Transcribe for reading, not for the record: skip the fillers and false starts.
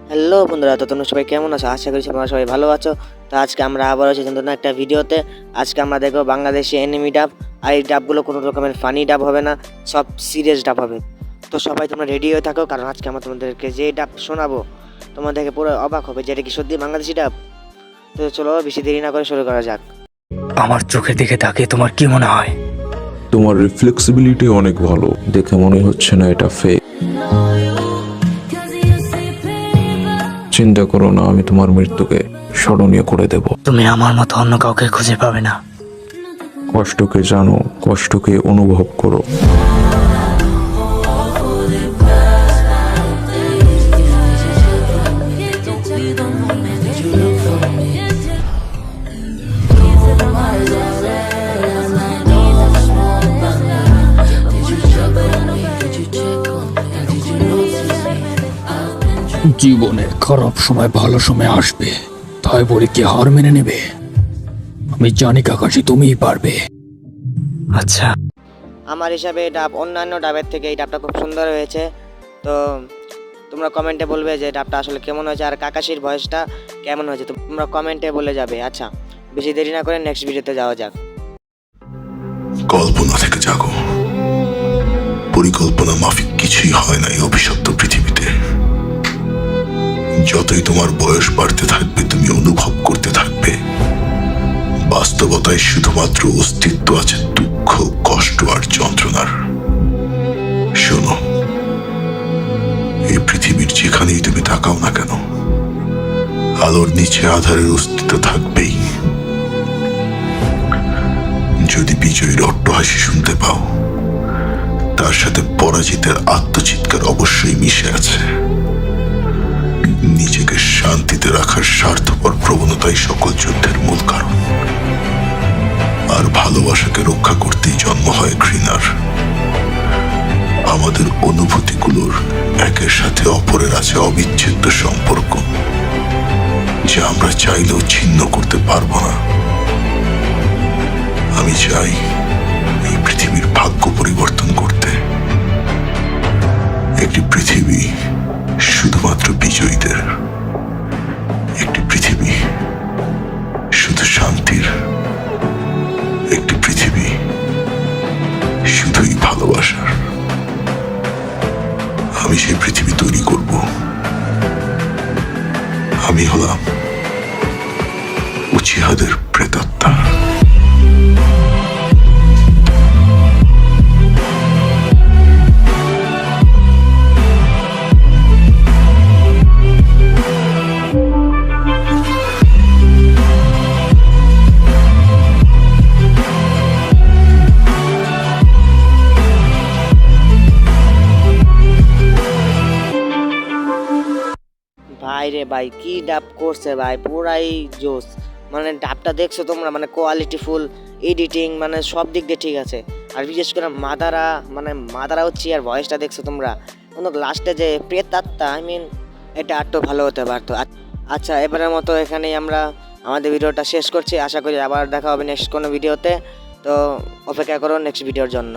Hello বন্ধুরা, তো তোমরা সবাই কেমন আছো? আশা করি তোমরা সবাই ভালো আছো। তো আজকে আমরা আবার আছি নতুন একটা ভিডিওতে। আজকে আমরা দেখবো বাংলাদেশি এনিমি ডাব। আর এই ডাবগুলো কোনো রকমের ফানি ডাব হবে না, সব সিরিয়াস ডাব হবে। তো সবাই তোমরা রেডি হয়ে থাকো, কারণ আজকে আমরা তোমাদেরকে যে ডাব শোনাবো তোমাদেরকে পুরো অবাক হবে, যেটা কি সত্যি বাংলাদেশি ডাব। তো চলো বেশি দেরি না করে শুরু করা যাক। আমার চোখের দিকে তাকিয়ে তোমার কি মনে হয়? তোমার রিফ্লেক্সিবিলিটি অনেক ভালো, দেখে মনে হচ্ছে না এটা ফেক। চিন্তা করো না, আমি তোমার মৃত্যুকে স্মরণীয় করে দেব। তুমি আমার মতো অন্য কাউকে খুঁজে পাবে না। কষ্টকে জানো, কষ্টকে অনুভব করো। জীবনের খারাপ সময় ভালো সময় আসবে, তাই বলে কি হার মেনে নেবে? আমি জানি কাকাশি তুমিই পারবে। আচ্ছা, আমার হিসাবে এই ডাব অন্যান্য ডাবের থেকে এই ডাবটা খুব সুন্দর হয়েছে। তো তোমরা কমেন্টে বলবে যে ডাবটা আসলে কেমন হয়েছে আর কাকাশির ভয়েসটা কেমন হয়েছে, তোমরা কমেন্টে বলে যাবে। আচ্ছা, বেশি দেরি না করে নেক্সট ভিডিওতে যাওয়া যাক। কল্পনা থেকে জাগো। পরিকল্পনা মাফিক কিছুই হয় না এই অভিশপ্ত পৃথিবীতে। যতই তোমার বয়স বাড়তে থাকবে, তুমি অনুভব করতে থাকবে বাস্তবতায় শুধুমাত্র অস্তিত্ব আছে দুঃখ, কষ্ট আর যন্ত্রণার। শোনো, এই পৃথিবীর যেখানেই তুমি তাকাও না কেন, আলোর নিচে আধারের অস্তিত্ব থাকবেই। যদি বিজয়ীর অট্টহাসি শুনতে পাও, তার সাথে পরাজিতের আত্মচিৎকার অবশ্যই মিশে আছে। নিজেকে শান্তিতে রাখার স্বার্থপর প্রবণতাই সকল যুদ্ধের মূল কারণ। আর ভালোবাসাকে রক্ষা করতেই জন্ম হয় ঘৃণার। আমাদের অনুভূতিগুলোর একের সাথে অপরের আছে অবিচ্ছেদ্য সম্পর্ক, যা আমরা চাইলেও ছিন্ন করতে পারবো না। আমি চাই এই পৃথিবীর ভাগ্য পরিবর্তন করতে। একটি পৃথিবী শুধুমাত্র বিজয়ীদের, একটি পৃথিবী শুধু শান্তির, একটি পৃথিবী শুধুই ভালোবাসার। আমি সেই পৃথিবী তৈরি করব। আমি হলাম উচিহাদের প্রেতাত্মা। ভাই রে ভাই, কি ডাব করছে ভাই, পুরাই জোস। মানে ডাবটা দেখছো তোমরা, মানে কোয়ালিটি ফুল, এডিটিং, মানে সব দিক দিয়ে ঠিক আছে। আর বিশেষ করে মাদারা হচ্ছে, আর ভয়েসটা দেখছো তোমরা, কিন্তু লাস্টে যে প্রেতাত্মা, এটা আরও ভালো হতে পারতো। আচ্ছা, এবারের মতো এখানেই আমরা আমাদের ভিডিওটা শেষ করছি। আশা করি আবার দেখা হবে নেক্সট কোনো ভিডিওতে। তো অপেক্ষা করো নেক্সট ভিডিওর জন্য।